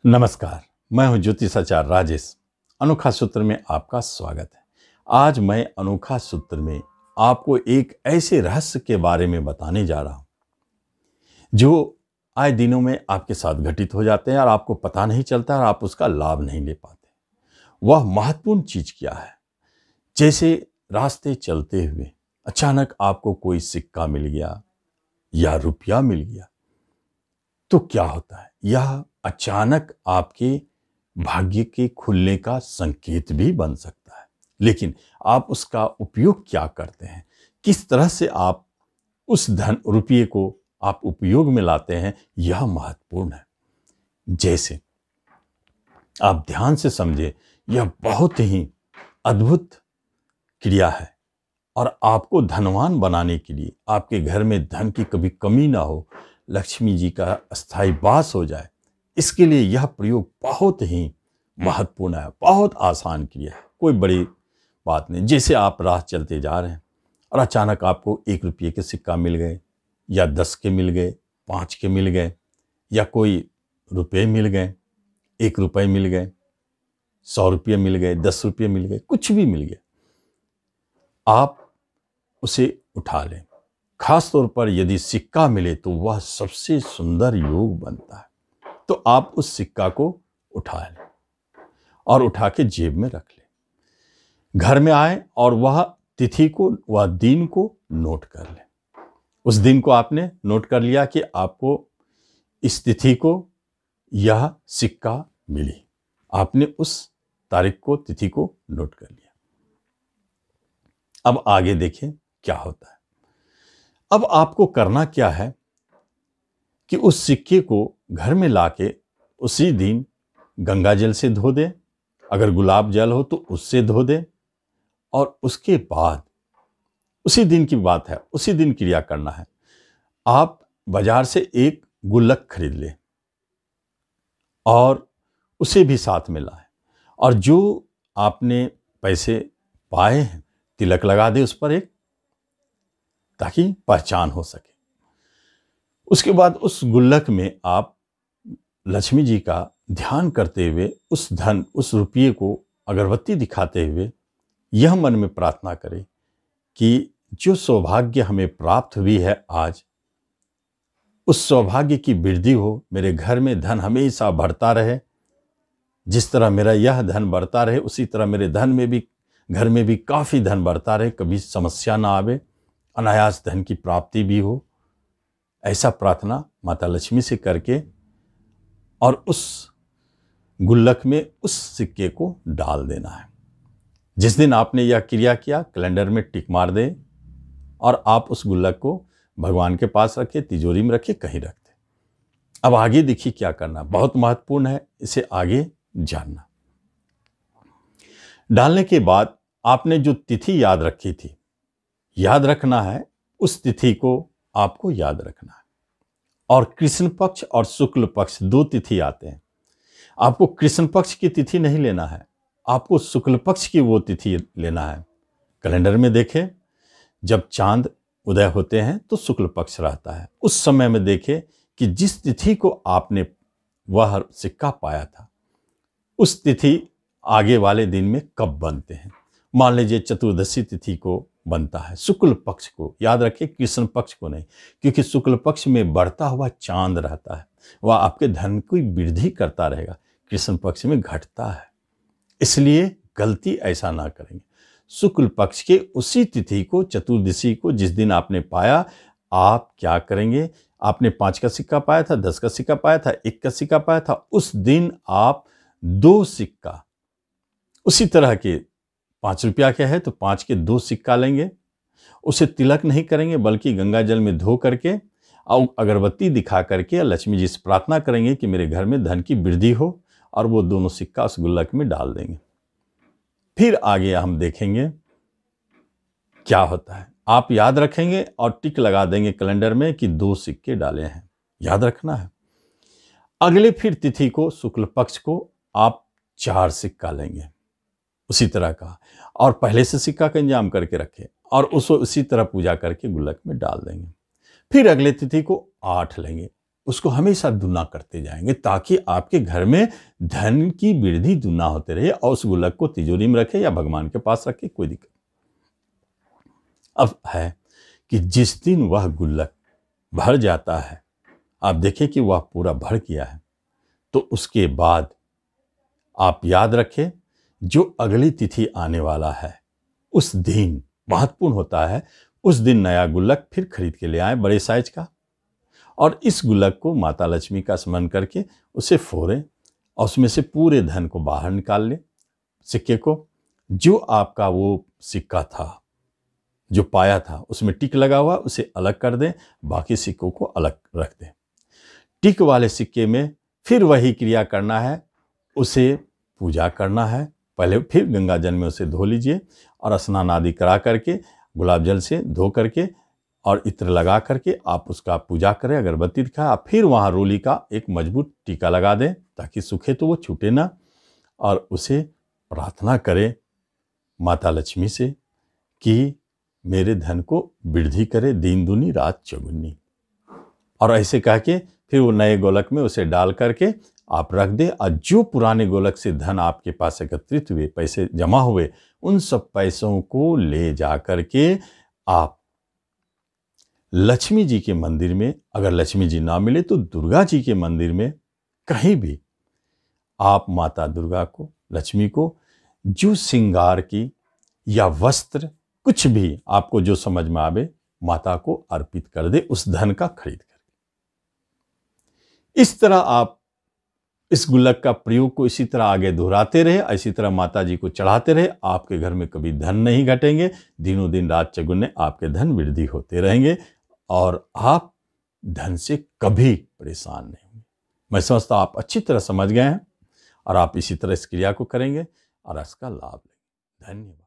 नमस्कार, मैं हूं ज्योतिषाचार्य राजेश। अनोखा सूत्र में आपका स्वागत है। आज मैं अनोखा सूत्र में आपको एक ऐसे रहस्य के बारे में बताने जा रहा हूं जो आए दिनों में आपके साथ घटित हो जाते हैं और आपको पता नहीं चलता और आप उसका लाभ नहीं ले पाते। वह महत्वपूर्ण चीज क्या है? जैसे रास्ते चलते हुए अचानक आपको कोई सिक्का मिल गया या रुपया मिल गया, तो क्या होता है? यह अचानक आपके भाग्य के खुलने का संकेत भी बन सकता है, लेकिन आप उसका उपयोग क्या करते हैं, किस तरह से आप उस धन रुपये को आप उपयोग में लाते हैं, यह महत्वपूर्ण है। जैसे आप ध्यान से समझे, यह बहुत ही अद्भुत क्रिया है और आपको धनवान बनाने के लिए, आपके घर में धन की कभी कमी ना हो, लक्ष्मी जी का स्थायी वास हो जाए, इसके लिए यह प्रयोग बहुत ही महत्वपूर्ण है। बहुत आसान क्रिया है, कोई बड़ी बात नहीं। जैसे आप राह चलते जा रहे हैं और अचानक आपको 1 रुपये के सिक्का मिल गए या 10 के मिल गए, 5 के मिल गए या कोई रुपये मिल गए, 1 रुपये मिल गए, 100 रुपये मिल गए, 10 रुपये मिल गए, कुछ भी मिल गया, आप उसे उठा लें। खास तौर पर यदि सिक्का मिले तो वह सबसे सुंदर योग बनता है। तो आप उस सिक्का को उठा लें और उठा के जेब में रख लें। घर में आए और वह तिथि को, वह दिन को नोट कर लें। उस दिन को आपने नोट कर लिया कि आपको इस तिथि को यह सिक्का मिली, आपने उस तारीख को, तिथि को नोट कर लिया। अब आगे देखें क्या होता है। अब आपको करना क्या है कि उस सिक्के को घर में लाके उसी दिन गंगा जल से धो दें, अगर गुलाब जल हो तो उससे धो दें, और उसके बाद उसी दिन की बात है, उसी दिन क्रिया करना है। आप बाजार से एक गुल्लक खरीद लें और उसे भी साथ में लाएं, और जो आपने पैसे पाए हैं तिलक लगा दें उस पर एक, ताकि पहचान हो सके। उसके बाद उस गुल्लक में आप लक्ष्मी जी का ध्यान करते हुए उस रुपये को अगरबत्ती दिखाते हुए यह मन में प्रार्थना करें कि जो सौभाग्य हमें प्राप्त हुई है आज, उस सौभाग्य की वृद्धि हो, मेरे घर में धन हमेशा बढ़ता रहे। जिस तरह मेरा यह धन बढ़ता रहे, उसी तरह मेरे घर में भी काफ़ी धन बढ़ता रहे, कभी समस्या ना आवे, अनायास धन की प्राप्ति भी हो। ऐसा प्रार्थना माता लक्ष्मी से करके और उस गुल्लक में उस सिक्के को डाल देना है। जिस दिन आपने यह क्रिया किया, कैलेंडर में टिक मार दें और आप उस गुल्लक को भगवान के पास रखें, तिजोरी में रखें, कहीं रख दें। अब आगे देखिए क्या करना, बहुत महत्वपूर्ण है, इसे आगे जानना। डालने के बाद आपने जो तिथि याद रखी थी, याद रखना है, उस तिथि को आपको याद रखना है। और कृष्ण पक्ष और शुक्ल पक्ष 2 तिथि आते हैं। आपको कृष्ण पक्ष की तिथि नहीं लेना है, आपको शुक्ल पक्ष की वो तिथि लेना है। कैलेंडर में देखें, जब चांद उदय होते हैं तो शुक्ल पक्ष रहता है। उस समय में देखें कि जिस तिथि को आपने वह सिक्का पाया था, उस तिथि आगे वाले दिन में कब बनते हैं। मान लीजिए चतुर्दशी तिथि को बनता है, शुक्ल पक्ष को याद रखें, कृष्ण पक्ष को नहीं, क्योंकि शुक्ल पक्ष में बढ़ता हुआ चांद रहता है, वह आपके धन की वृद्धि करता रहेगा। कृष्ण पक्ष में घटता है, इसलिए गलती ऐसा ना करेंगे। शुक्ल पक्ष के उसी तिथि को, चतुर्दशी को, जिस दिन आपने पाया, आप क्या करेंगे, आपने 5 का सिक्का पाया था, 10 का सिक्का पाया था, 1 का सिक्का पाया था, उस दिन आप 2 सिक्का उसी तरह के 5 रुपया के है तो 5 के 2 सिक्का लेंगे। उसे तिलक नहीं करेंगे, बल्कि गंगा जल में धो करके और अगरबत्ती दिखा करके लक्ष्मी जी से प्रार्थना करेंगे कि मेरे घर में धन की वृद्धि हो, और वो दोनों सिक्का उस गुल्लक में डाल देंगे। फिर आगे हम देखेंगे क्या होता है। आप याद रखेंगे और टिक लगा देंगे कैलेंडर में कि 2 सिक्के डाले हैं, याद रखना है। अगले फिर तिथि को, शुक्ल पक्ष को, आप 4 सिक्का लेंगे उसी तरह का, और पहले से सिक्का का इंतजाम करके रखें और उसको उसी तरह पूजा करके गुल्लक में डाल देंगे। फिर अगले तिथि को 8 लेंगे, उसको हमेशा दुना करते जाएंगे, ताकि आपके घर में धन की वृद्धि दुना होते रहे। और उस गुल्लक को तिजोरी में रखे या भगवान के पास रखे, कोई दिक्कत। अब है कि जिस दिन वह गुल्लक भर जाता है, आप देखें कि वह पूरा भर गया है, तो उसके बाद आप याद रखें, जो अगली तिथि आने वाला है उस दिन महत्वपूर्ण होता है। उस दिन नया गुल्लक फिर खरीद के ले आए, बड़े साइज का, और इस गुल्लक को माता लक्ष्मी का स्मरण करके उसे फोड़ें और उसमें से पूरे धन को बाहर निकाल लें। सिक्के को, जो आपका वो सिक्का था जो पाया था उसमें टिक लगा हुआ, उसे अलग कर दें, बाकी सिक्कों को अलग रख दें। टिक वाले सिक्के में फिर वही क्रिया करना है, उसे पूजा करना है। पहले फिर गंगा जल में उसे धो लीजिए और स्नान आदि करा करके, गुलाब जल से धो करके और इत्र लगा करके आप उसका पूजा करें, अगरबत्ती दिखाएं। आप फिर वहाँ रोली का एक मजबूत टीका लगा दें ताकि सूखे तो वो छूटे ना, और उसे प्रार्थना करें माता लक्ष्मी से कि मेरे धन को वृद्धि करे, दिन दूनी रात चौगुनी। और ऐसे कह के फिर वो नए गोलक में उसे डाल करके आप रख दें। और जो पुराने गोलक से धन आपके पास एकत्रित हुए, पैसे जमा हुए, उन सब पैसों को ले जा करके आप लक्ष्मी जी के मंदिर में, अगर लक्ष्मी जी ना मिले तो दुर्गा जी के मंदिर में, कहीं भी आप माता दुर्गा को, लक्ष्मी को जो श्रृंगार की या वस्त्र, कुछ भी आपको जो समझ में आवे, माता को अर्पित कर दे उस धन का खरीद कर। इस तरह आप इस गुल्लक का प्रयोग को इसी तरह आगे दोहराते रहे, इसी तरह माता जी को चढ़ाते रहे। आपके घर में कभी धन नहीं घटेंगे, दिनों दिन रात चौगुने आपके धन वृद्धि होते रहेंगे और आप धन से कभी परेशान नहीं होंगे। मैं समझता हूं आप अच्छी तरह समझ गए हैं और आप इसी तरह इस क्रिया को करेंगे और इसका लाभ लेंगे। धन्यवाद।